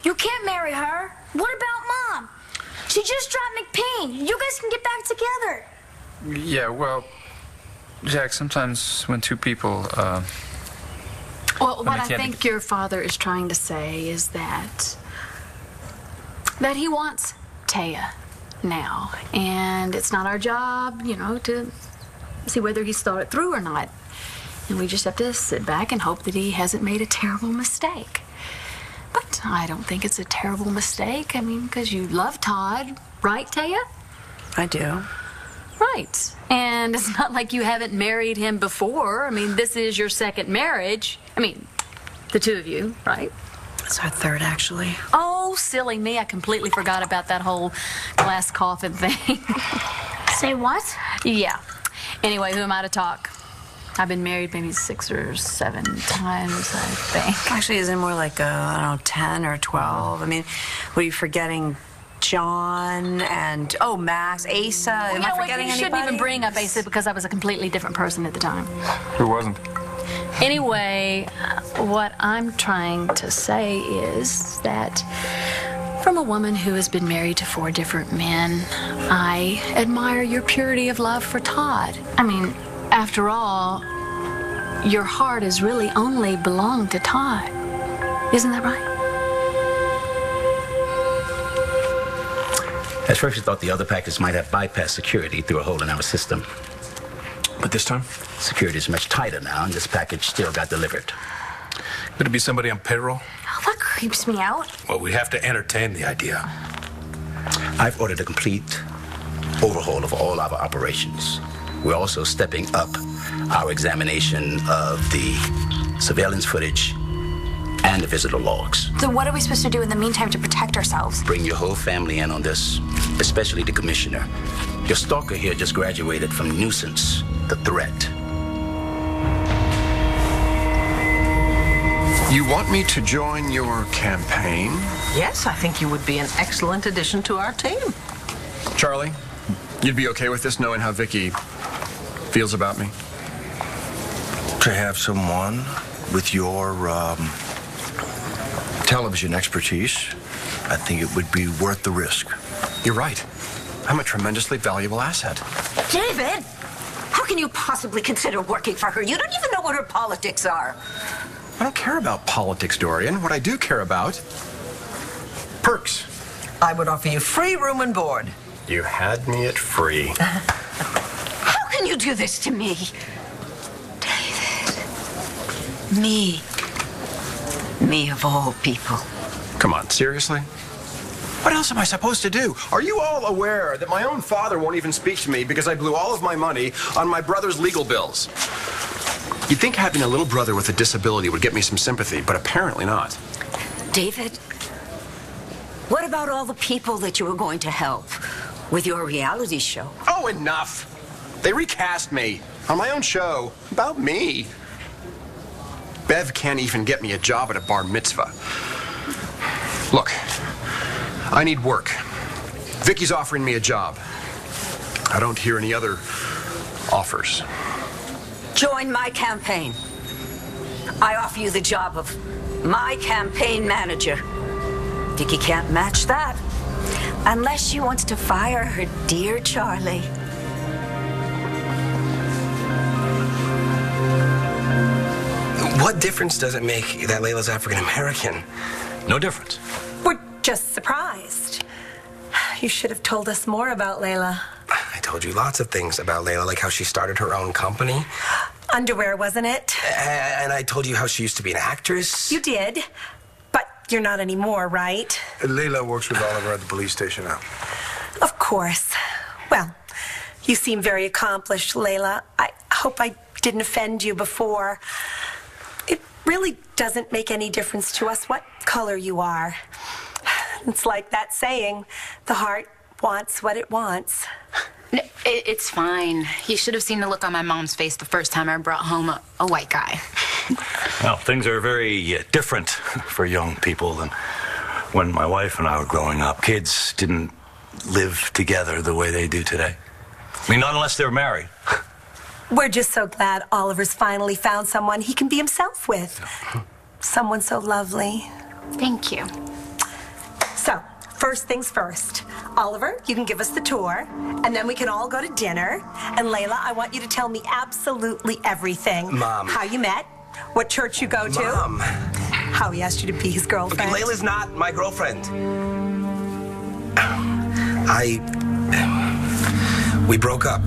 You can't marry her. What about Mom? She just dropped McPean. You guys can get back together. Yeah, well, Jack, sometimes when two people, Well, what I think your father is trying to say is that he wants Taya now. And it's not our job, you know, to see whether he's thought it through or not. And we just have to sit back and hope that he hasn't made a terrible mistake. But I don't think it's a terrible mistake. I mean, because you love Todd, right, Taya? I do. Right. And it's not like you haven't married him before. I mean, this is your second marriage. I mean, the two of you, right? It's our third, actually. Oh, silly me. I completely forgot about that whole glass coffin thing. Say what? Yeah. Anyway, who am I to talk? I've been married maybe 6 or 7 times, I think. Actually, isn't it more like, I don't know, 10 or 12? I mean, were you forgetting John and, oh, Max, Asa? Am I forgetting anybody? You shouldn't even bring up Asa because I was a completely different person at the time. who wasn't? Anyway, what I'm trying to say is that from a woman who has been married to 4 different men, I admire your purity of love for Todd. I mean, after all, your heart has really only belonged to Todd. Isn't that right? At first, we thought the other package might have bypassed security through a hole in our system. But this time? Security is much tighter now, and this package still got delivered. Could it be somebody on payroll? Oh, that creeps me out. Well, we have to entertain the idea. I've ordered a complete overhaul of all our operations. We're also stepping up our examination of the surveillance footage and the visitor logs. So what are we supposed to do in the meantime to protect ourselves? Bring your whole family in on this, especially the commissioner. Your stalker here just graduated from nuisance to threat. You want me to join your campaign? Yes, I think you would be an excellent addition to our team. Charlie, you'd be okay with this, knowing how Vicky feels about me? To have someone with your television expertise, I think it would be worth the risk. You're right. I'm a tremendously valuable asset. David, how can you possibly consider working for her? You don't even know what her politics are. I don't care about politics, Dorian. What I do care about, perks. I would offer you free room and board. You had me at free. How can you do this to me? David. Me. Me of all people. Come on, seriously? What else am I supposed to do? Are you all aware that my own father won't even speak to me because I blew all of my money on my brother's legal bills? You'd think having a little brother with a disability would get me some sympathy, but apparently not. David, what about all the people that you were going to help with your reality show? Oh, enough! They recast me on my own show about me. Bev can't even get me a job at a bar mitzvah. Look, I need work. Vicky's offering me a job. I don't hear any other offers. Join my campaign. I offer you the job of my campaign manager. Vicky can't match that unless she wants to fire her dear Charlie. What difference does it make that Layla's African American? No difference. We're just surprised. You should have told us more about Layla. I told you lots of things about Layla, like how she started her own company. Underwear, wasn't it? And I told you how she used to be an actress. You did, but you're not anymore, right? Layla works with Oliver at the police station now. Of course. Well, you seem very accomplished, Layla. I hope I didn't offend you before. It really doesn't make any difference to us what color you are. It's like that saying, the heart wants what it wants. No, it's fine. You should have seen the look on my mom's face the first time I brought home a white guy. Well, things are very different for young people than when my wife and I were growing up. Kids didn't live together the way they do today. I mean, not unless they're married. We're just so glad Oliver's finally found someone he can be himself with. Someone so lovely. Thank you. So, first things first. Oliver, you can give us the tour, and then we can all go to dinner. And Layla, I want you to tell me absolutely everything. Mom. How you met, what church you go to. Mom. How he asked you to be his girlfriend. Okay, Layla's not my girlfriend. We broke up.